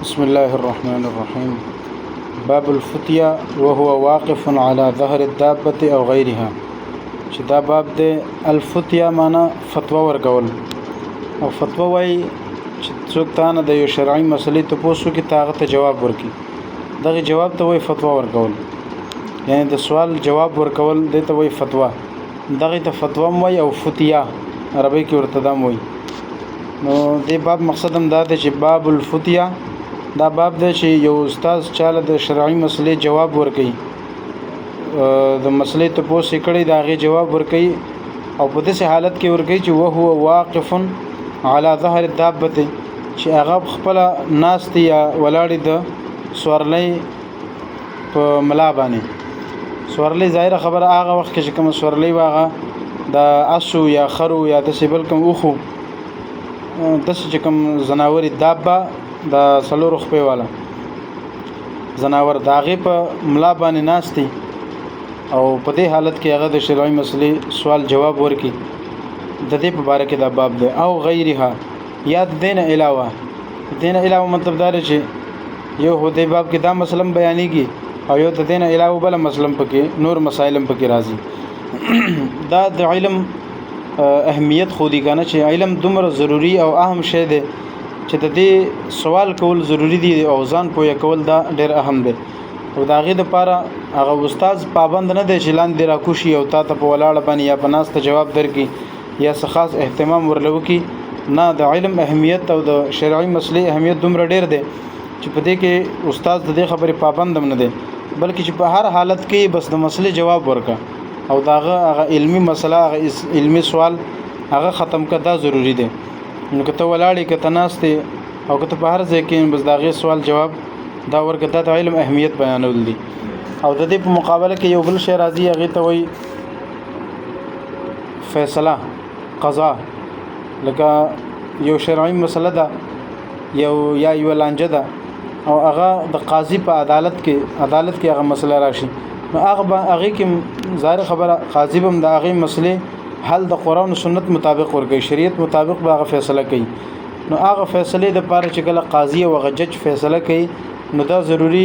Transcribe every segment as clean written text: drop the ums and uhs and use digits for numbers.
بسم الله الرحمن الرحيم. باب الفتيا وهو واقف على ظهر الدابة أو غيرها. چې دا باب د الفتیا معنا فتوا ورکول او فتوا وای چې څوک تانه د یو شرعي مسلې ته پوښتنه کوي تاغه ته جواب ورکي دغه جواب ته وای فتوا ورکول یعنی د سوال جواب ورکول د ته وای فتوا دغه ته فتوا وای او فتیا عربی کې ورته دا وای نو د باب مقصد هم دا دی چې باب الفتیا دا باب دی چې یو استاد چاله د شرعي مسلې جواب ورکي د مسلې ته پوښتنه کړي دا غي جواب ورکي او په داسې حالت کې ورکي چې وهو واقف على ظهر الدابه چې هغه خپل ناس یا ولاړې د سورلې په ملا باندې سورلې ظاهر خبره هغه وخت کې چې کوم سورلې واغه د اسو یا خرو یا د سیبل کوم اوخو د چې کوم زناور دابه د سلور خپې والا زناور داغه په ملا باندې ناشتي او په دې حالت کې هغه د شرعي مسلې سوال جواب ورکي د دې په اړه کې دا باب دی او غیرها یاد دین علاوه مطلب دا چې یو هدي باب کې دا مسلم بیانېږي او یو د دین علاوه بل مسلم پکې نور مسائل پکې راځي دا د علم اهمیت خو دي کنه چې علم دومره ضروری او اهم شی دی چې د دې سوال کول ضروری دي او ځان پوهه کول دا ډېر اهم دی او دا غي د پاره هغه استاد پابند نه دی چې لاندې راکوشي او تا ته په ولاړ باندې یا پناسته جواب درکې یا څه خاص اهتمام ورلو کی نه د علم اهمیت او د شرعي مسلې اهمیت دومره ډېر دی چې په دې کې استاد د دې خبرې پابند نه دی بلکې چې په هر حالت کې بس د مسلې جواب ورکا او داغه هغه علمي مسله هغه علمي سوال هغه ختم کړه ضروری دی نو کته ولاړې کته ناشته او کته په هر ځای کې بس داغه سوال جواب دا ورکه د علم اهمیت بیانول دي او د دې په مقابله کې یو بل شی راځي هغه ته وایي فیصله قضا لکه یو شرعي مسله ده یو لانجه ده او هغه د قاضي په عدالت کې هغه مسله راشي نو هغه کې ظاهر خبره قاضي هم د هغه مسلې حل د قرآن او سنت مطابق ورګي شریعت مطابق به هغه فیصله کوي نو هغه فیصله د پاره چې کله قاضي او جج فیصله کوي نو دا ضروری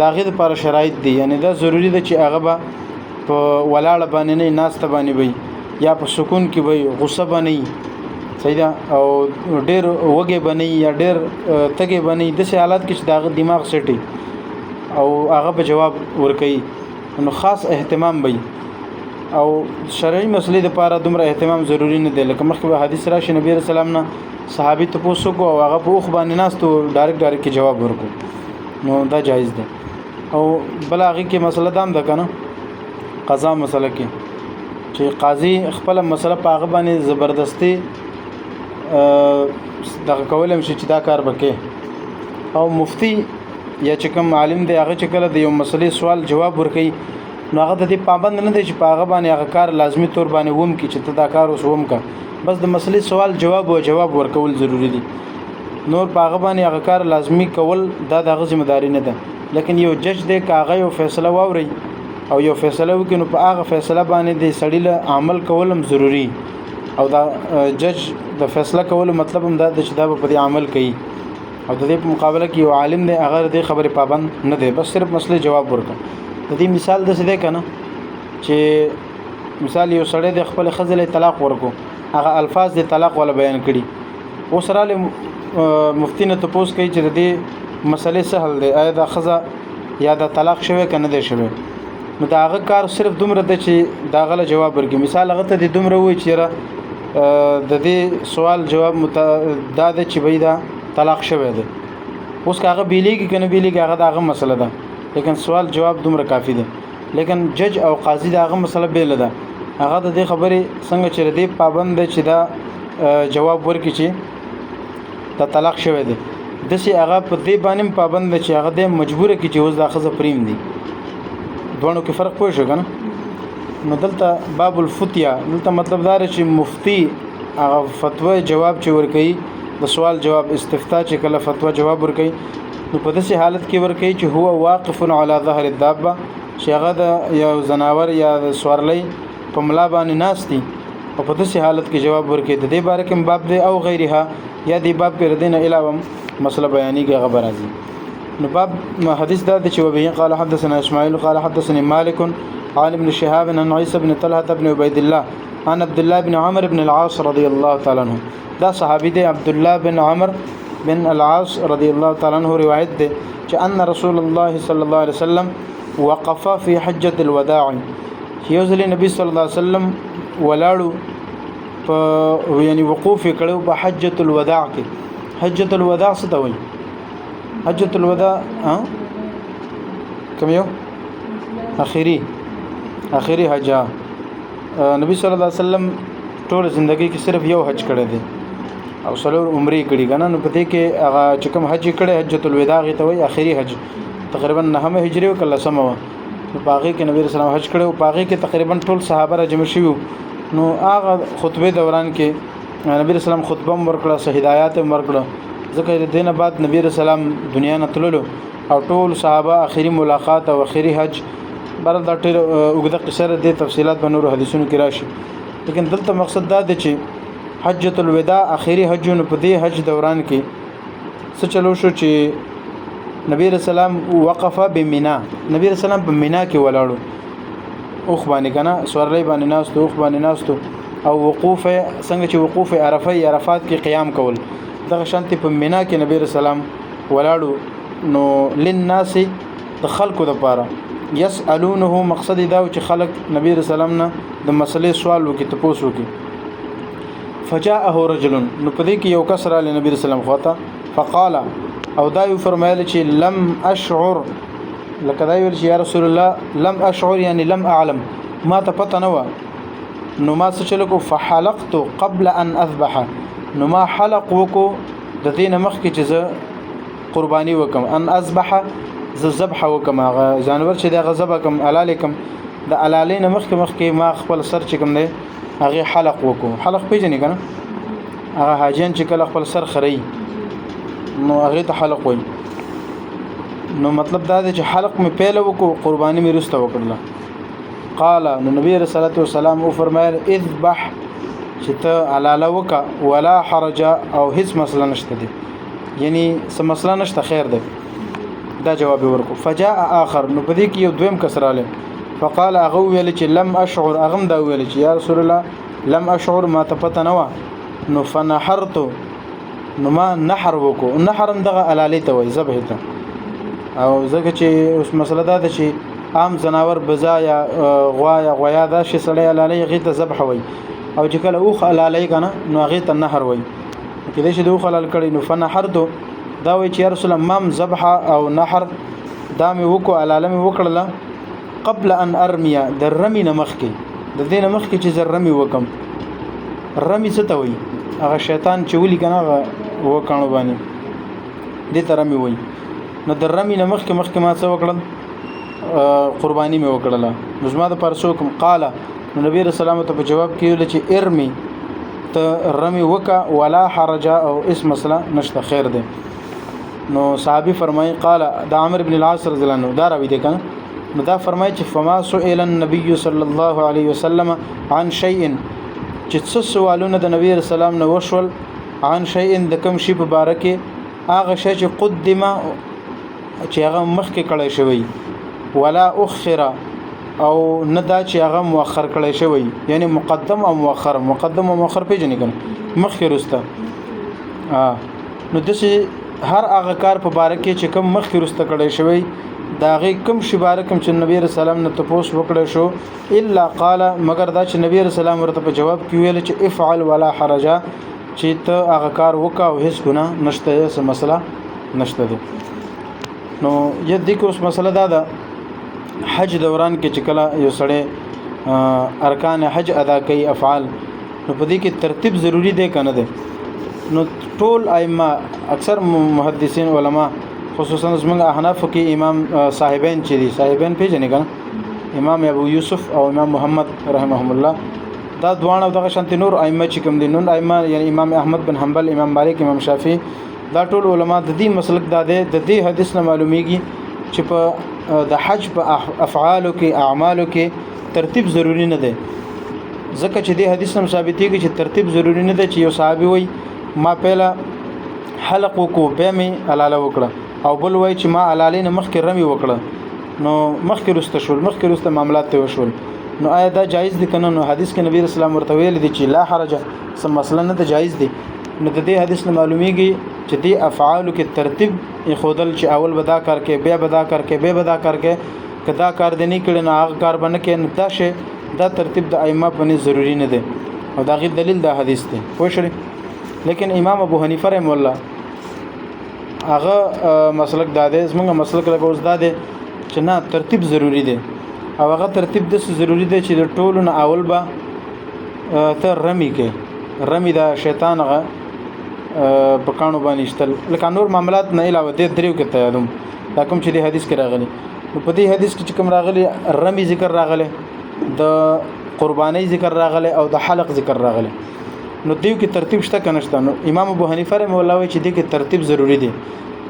دا غي د لپاره شرایط دي یعنی دا ضروری ده چې هغه به په ولاړ باندې نه ناست باندې وي یا په سکون کې وي غصه باندې صحیح ده او ډېر وګي باندې یا ډېر تګي باندې د حالات کې چې دا دماغ سټي او هغه به جواب ورکړي نو خاص اهتمام وي او شرعي مسلې د لپاره دومره اهتمام ضروری نه دی لکه مخکې حدیث راشي نبی رسول الله نه صحابي ته پوښتنه کو او هغه په اوخ باندې ناستو ډایرکټ کې جواب ورکړو نو دا جایز ده او بل هغه کې مسله دام ده کنه قضا مسله کې چې قاضي خپل مسله په هغه باندې زبردستی دغه کولم شي چې دا کار وکړي او مفتی یا چې کوم عالم دی هغه چې کله د یو مسلې سوال جواب ورکړي نو هغه د دې پابند نه دی چې په هغه باندې هغه کار لازمی تور باندې ووم کی چې ته دا کار وسوم کا بس د مسلې سوال جواب ورکول ضروری دي نور په هغه باندې هغه کار لازمی کول دا د ذمہ داری نه ده لیکن یو جج دی کاغه یو فیصله ووري او یو فیصله وکړي نو په هغه فیصله باندې د سړی له عمل کولم ضروری او دا جج د فیصله کول مطلب هم دا چې دا په دې عمل کوي او د دې په مقابله کې یو عالم دی هغه د خبرې پابند نه دی بس صرف مسله جواب ورکړي د دې مثال د څه دی کنه چې مثال یو سړی د خپل خزله طلاق ورکو هغه الفاظ د طلاق ولا بیان کړي اوس را له مفتی نه تاسو کوي چې د دې مسلې سهل دی آیا د خزه یا د طلاق شوی کنه دی شوی نو دا هغه کار صرف دومره د چې دا غله جواب ورکړي مثال هغه ته د دومره وای چې د دې سوال جواب دا د چې وای دا طلاق شوی دی اوس هغه بیلیږي کنه بیلیږي هغه دغه مسله ده لیکن سوال جواب دومره کافی دی لیکن جج او قاضي دغه مسله بیل ده هغه د دې خبرې څنګه چې دې پابند دی چې دا جواب ورکړي چې دا طلاق شوی دی دسي هغه په دې باندې پابند دی چې هغه د مجبور کی چې اوس د خزه پریم دی دوه کې فرق پوه شو کنه نو دلته باب الفتیا دلته مطلب دا چې مفتی هغه فتوا جواب چې ورکړي د سوال جواب استفتاء چې کله فتوا جواب ورکړي نو په داسې حالت کې ورکړي چې هو واقف على ظهر الدابه چې هغه د یو زناور یا سوارلې په ملا باندې ناشتي او په داسې حالت کې جواب ورکړي د دې باره کې باب دی او غیرها یا دی باب کې ردین علاوه مسله بیانی کې خبر راځي. نو باب حدیث دا چې وبه قال حدثنا اسماعيل قال حدثني مالك عن ابن شهاب عن عيسى بن طلحه بن عبيد الله عن عبد الله بن عمرو بن العاص رضي الله تعالى عنه. دا صحابي دی عبد الله بن عمرو بن العاص رضي الله تعالى عنه روایت ده چې ان رسول الله صلى الله عليه وسلم وقف في حجة الوداع. یوزلی نبی صلی الله علیه وسلم ولاړو په یعنی وقوف کړو په حجۃ الوداع کې. حجۃ الوداع څه ته وایي؟ حجۃ الوداع کوم یو اخیری حج. نبی صلی الله علیه وسلم ټول ژوندۍ کې صرف یو حج کړی دی او څلور عمرې کړي کنه. نو پدې کې هغه چې کوم حج کړي حجۃ الوداع ته وایي اخیری حج. تقریبا 9 هجری او کله سمه نو باغی کې نبی رسول الله حج کړو. باغی کې تقریبا ټول صحابه را جمع شوي. نو هغه خطبه دوران کې نبی رسول الله خطبه ورکړه، سه هدایت ورکړه. ځکه د دینه بعد نبی رسول الله دنیا نه تللو او ټول صحابه اخیری ملاقات او اخیری حج بر د ټیر وګړه قصره د تفصيلات په نور حدیثونو کې راشي. لیکن دلته مقصد دا دی چې حجۃ الوداع اخیری حج نو په دې حج دوران کې څه چلو شو چې نبی رسول الله وقفه بمنا. نبی رسول الله په مینا کې ولاړو اوخ باندې کنه سورلې باندې ناستو اوخ باندې ناستو او وقوف څنګه چې وقوف عرفات کې قیام کول دغه شانتي په مینا کې نبی رسول الله ولاړو. نو للناس د خلکو د پاره يسالونه مقصد دا چې خلک نبی رسول الله نه د مسلې سوال وکي تاسو وکي. فجاءه رجل نو په دې کې یو کس را نبی رسول الله خواته فقال او دا یو فرمایل چې لم اشعر لکه دا ویل چې یا رسول الله لم اشعر یعنی لم اعلم ما ته پته نه و. نو ما څه چلو فحلقت قبل ان اذبح نو ما حلق وکو د دین مخکې چې زه قرباني وکم ان اذبح ز ذبح وکم هغه جانور چې د غضب کم علالکم د علالین مخکې ما خپل سر چې کوم دی هغه حلق وکو. حلق پیژنې کنه هغه حاجیان چې کله خپل سر خري نو هغه ته حلق وای. نو مطلب دا دی چې حلق می پیله وکړو قرباني می رسته وکړه. قال نو نبی رسول الله والسلام او فرمایل اذبح چې ته علاله وکا ولا حرج او هیڅ مسله نشته دی یعنی څه مسله نشته خیر دی. دا جواب ورکو. فجاء اخر نو پدې کې یو دویم کسراله فقال اغه ویل چې لم اشعر اغم دا ویل چې یا رسول الله لم اشعر ما تپته نو. نو فنحرت نو ما نحر وکو. نحرم دغه علاله ته وای ذبح ته او ځکه چې اوس مسله دا ده چې عام زناور بزا یا غوا یا غویا دا شي سړی علاله غي ته ذبح وای او چې کله اوخ علاله کنه نو غي ته نحر وای. کله چې دوه خلل کړي نو فنحرت دا وای چې یا رسول الله مم ذبح او نحر دا مې وکو علاله مې وکړله قبل ان ارمي د رمي نمخ کې د دین مخ کې چې زرمي وکم. رمي څه ته وای؟ هغه شیطان چې ولي کنه وکانو باندې دې ترمي وای. نو د رمي نمخ کې مخ کې ما څه وکړل قرباني مې وکړله. نو زما د پرسو کوم قال نو نبی رسول الله ته په جواب کې ویل چې ارمي ته رمي وکا ولا حرج او اسم مسله نشته خیر ده. نو صحابي فرمایي قال د عمرو بن العاص رضی الله عنه دا راوي دي کنه. نو دا فرمایي چې فما سئل النبي صلی الله علیه وسلم عن شيء چې څه سوالونه د نبی رسول الله نو وشول عن شيء د کوم شی په باره کې هغه شی چې قدمه چې هغه مخکې کړی شوی ولا اخر او نه دا چې هغه مؤخر کړی شوی یعنی مقدم او مؤخر. مقدم او مؤخر پیژنې کنه مخکې رسته. نو دسه هر هغه کار په باره کې چې کوم مخکې رسته کړی شوی دا غي کوم شی باره کوم چې نبی رسول الله نه تاسو وکړی شو الا قال مگر دا چې نبی رسول الله ورته په جواب کې ویل چې افعل ولا حرج چې ته هغه کار وکاو هیڅ ګناه نشته څه مسله نشته دي. نو یدې کې اوس مسله دا ده حج دوران کې چې کله یو سړی ارکان حج ادا کوي افعال نو په دې کې ترتیب ضروری دی کنه ده. نو ټول ائمه اکثر محدثین علما خصوصا زمونږ احناف کې امام صاحبین چې دي صاحبین پیژنې کنه امام ابو یوسف او امام محمد رحمهم الله دا دوانه دغه شانت نور ائمه چې کوم دي نور ائمه یعنی امام احمد بن حنبل امام مالک امام شافعي دا ټول علما د دې مسلک دا ده د دې حدیث نه معلومیږي چې په د حج په افعالو کې اعمالو کې ترتیب ضروری نه ده. ځکه چې د حدیث هم ثابتېږي چې ترتیب ضروری نه ده چې یو صحابي وي ما پهلا حلق وکړو بیا مې حلاله وکړه او بل وای چې ما حلالې نه مخکې رمي وکړه نو مخکې رسته معاملات ته وشول نو آیا دا جایز دي کنه؟ نو حدیث کې نبی رسول الله ورته ویل دي چې لا حرج سم مثلا نه جایز دي. نو د دې حدیث نه معلومیږي چې دې افعال کې ترتیب خودل چې اول بدا کار کې بیا بدا کار کې بیا بدا کار کې کدا کار دې نه کړي نو هغه کار باندې کې نو دا شی دا ترتیب د ائمه باندې ضروری نه دی او دا غي دلیل دا حدیث دی پوه شئ. لیکن امام ابو حنیفه رحم الله هغه مسلک داده زمونږ مسلک لکه اوس داده چې نه ترتیب ضروری دی او هغه ترتیب د ضروری دی چې د ټولو نه اول به ته رمی کې رمی دا شیطان هغه په کانو باندې شتل لکه نور معاملات نه علاوه د دریو کې ته یادوم دا کوم چې د حدیث کې راغلي. نو په دې حدیث کې چې کوم راغلي رمی ذکر راغلی د قربانی ذکر راغلی او د حلق ذکر راغلی نو دیو کې ترتیب شته کنه شته. نو امام ابو حنیفه رحمه الله وایي چې دې کې ترتیب ضروری دی.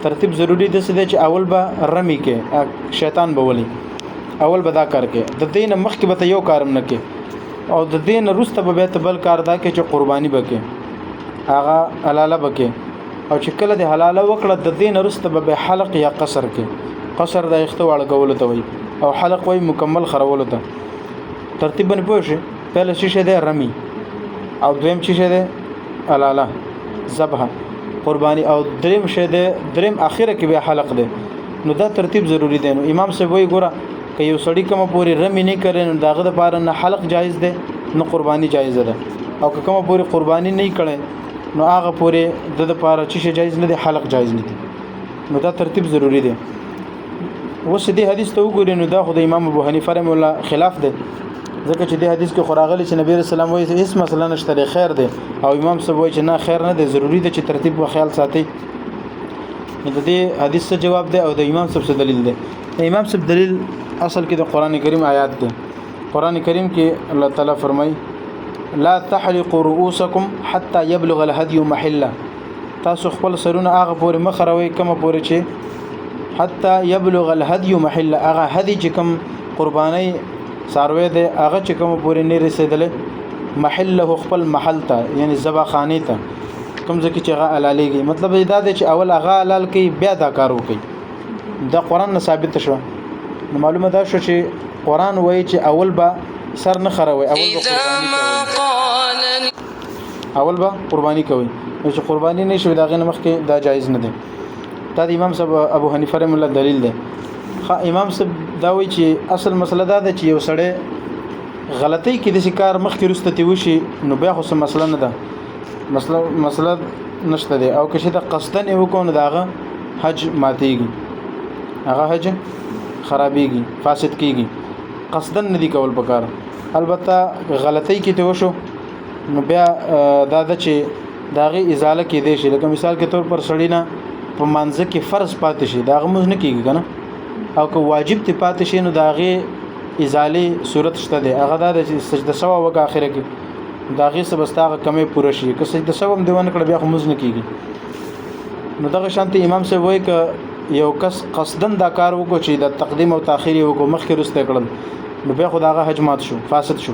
ترتیب ضروری دی چې اول به رمی کې شیطان به ولي اول به دا کار کې د دین مخکې به یو کارم نه کې او د دین وروسته به ته بل کار دا کې چې قربانی وکې هغه حلاله وکې او چې کله د حلاله وکړه د دین وروسته به حلق یا قصر کې قصر د اختواړ کول ته وي او حلق وي مکمل خرول ته ترتیب باندې پوه شئ. پهله شیشه ده رمی او دویم شیشه ده حلاله ذبح قربانی او دریم شه ده دریم اخیره کې به حلق ده. نو دا ترتیب ضروری دی. نو امام صاحب وایي ګوره که یو سړی کومه پوری رمی نه کړي نو داغه د پاره نه حلق جایز ده نو قربانی جایز ده او که کومه پوری قربانی نه کړي نو هغه پوری د پاره چې جایز نه ده حلق جایز نه دي. نو دا ترتیب ضروری دی. وس دې حدیث ته وګورئ نو دا خو د امام ابو حنیفه رحم الله خلاف ده ځکه چې دې حدیث کې خوراغلی چې نبی رسول الله وایي هیڅ مسله نشته خیر ده او امام صاحب وایي چې نه خیر نه ده ضروری ده چې ترتیب او خیال ساتي. نو د دې حدیث څه جواب ده او د امام صاحب څه دلیل ده؟ امام صاحب دلیل اصل کې د قران کریم آیات ده. قران کریم کې الله تعالی فرمایي لا تحلقوا رؤوسكم حتى يبلغ الهدي محله. تاسو خپل سرونه هغه پورې مخروي کومه پورې چې حتى يبلغ الهدي محله هغه هدي چې کوم قرباني ساروي ده هغه چې کوم پورې نه رسیدله محله خپل محل ته یعنی ذبح خانه ته کوم ځکه چې هغه حلاليږي. مطلب دا دی چې اول هغه حلال کوي بیا دا کار وکي. دا قران نه ثابت شو. نو معلومه ده شو چې قران وایي چې اول به سر نه خروي اول به قرباني کوي. نو چې قرباني نه شوي دا غنه مخکې دا جایز نه دی. دا د امام صاحب ابو حنیفه رحم الله دلیل دی. امام صاحب دا وایي چې اصل مسله دا ده چې یو سړی غلطي کې د کار مخکې رسته وشي نو بیا خو څه مسله نه ده مسله نشته دی. او که چې د قصدن یو کو نه داغه حج ماتيږي هغه حج خرابېږي فاسد کېږي قصدن ندی کول پکار. البته غلطی کې ته وشو نو بیا دا د چې داغه ازاله کې دی شي. لکه مثال کې تور پر سړی نه په منځ کې فرض پاتې شي داغه موږ نه کېږي کنه او که واجب ته پاتې شي نو داغه ازاله صورت شته دی هغه د سجده سوا وګه اخره کې داغه سبستاغه کمې پوره شي که سجده سوا هم دیونه کړ بیا خو موږ نه کېږي. نو دغه شانتي امام صاحب وایي ک یو کس قصدن دا کار وکړي چې د تقدیم او تاخير وکړي مخکې رسته کړل نو بیا خداغه حج مات شو فاسد شو.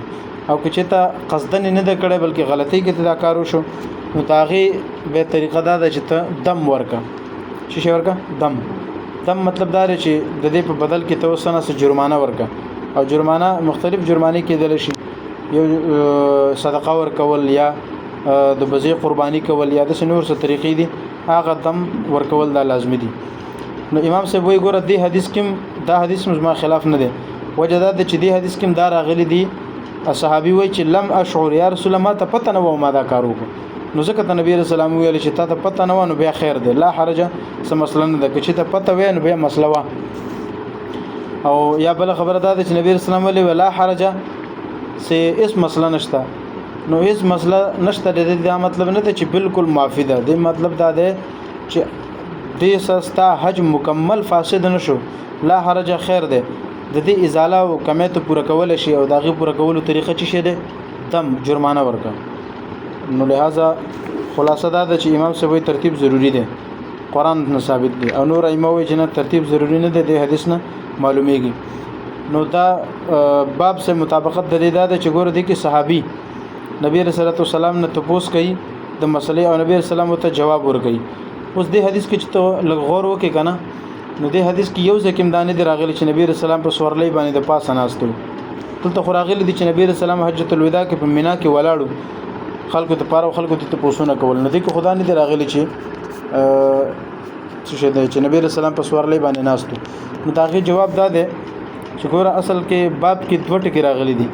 او که چې ته قصدن نه د کړي بلکې غلطي کې دا کار وشو نو تاغي به طریقه دا ده چې ته دم ورکا شي ورکا دم مطلب دا دی چې د دې په بدل کې ته وسنه سره جرمانه ورکا او جرمانه مختلف جرمانه کېدل شي یو صدقه ورکول یا د بزی قرباني کول یا د نور څه طریقې دي هغه دم ورکول دا لازمي دي. نو امام صاحب وایي ګوره دې حدیث کې دا حدیث مزما خلاف نه دی. وجه دا چې دې حدیث کې دا راغلي دي صحابي وایي چې لم اشعر یا رسول الله ما ته پته نه و ما دا کار وکړ نو ځکه ته نبی رسول الله ویل چې ته پته نه و نو بیا خیر دی لا حرج څه مسله نه ده چې ته پته وې نو بیا مسله وا. او یا بل خبره دا چې نبی رسول الله ویل لا حرج سه اس مسله نشته نو اس مسله نشته دا مطلب نه ده چې بالکل معافی ده. د مطلب دا ده چې دې سستا حج مکمل فاسد نشو لا حرج خیر ده د دې ازاله او کمیت پوره کول شي او داغه پوره کولو طریقه چی شه ده دم جرمانه ورکا. نو لہذا خلاصه دا ده چې امام صاحب ترتیب ضروری ده قران نه ثابت دي او نور ائمه وایي چې نه ترتیب ضروری نه ده د حدیث نه معلومیږي. نو دا باب سے مطابقت د دې ده چې ګور دي کې صحابي نبی رسول الله صلی الله علیه وسلم نه تپوس کوي د مسلې او نبی رسول الله ته جواب ورکړي اوس دې حدیث کې چې ته لږ غور وکې کنه نو دې حدیث کې یو ځکه امدانې دی راغلی چې نبی رسول الله په سورلۍ باندې د پاسه ناستو دلته خو راغلی دی چې نبی رسول الله حجۃ الوداع کې په مینا کې ولاړو خلکو ته پاره خلکو ته پوښتنه کول نو دې کې خدا نه دی راغلی چې څه شه دی چې نبی رسول الله په سورلۍ باندې ناستو نو دا غي جواب دا دی چې ګوره اصل کې باب کې دوه ټکي راغلي دي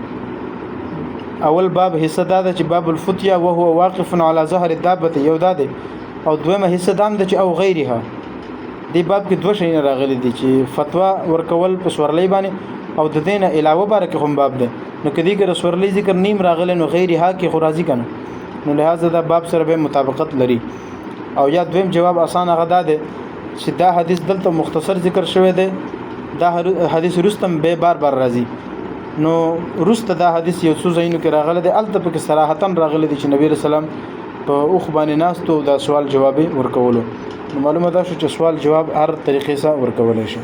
اول باب حصہ دا ده چې باب الفتیا وهو واقف على ظهر الدابه یو دا ده او دویمه حصہ دا ده چې او غیرها دی باب کې دوه شی راغلي دي چې فتوا ورکول په سورلۍ باندې او د دینه علاوه بارک هم باب ده نو کدی کې سورلۍ ذکر نیم راغلی نو غیرها کې خرازی کنه نو لہذا دا باب سره به مطابقت لري او یا دویم جواب اسانه غدا ده چې دا حدیث دلته مختصر ذکر شوی دی دا حدیث رستم به بار راځي نو رست دا حدیث یو څو زینو کې راغله دی الته په صراحتا راغله دی چې نبی رسول الله په اوخ باندې ناستو دا سوال جواب ورکولو معلومه ده چې سوال جواب هر طریقې سره ورکول شي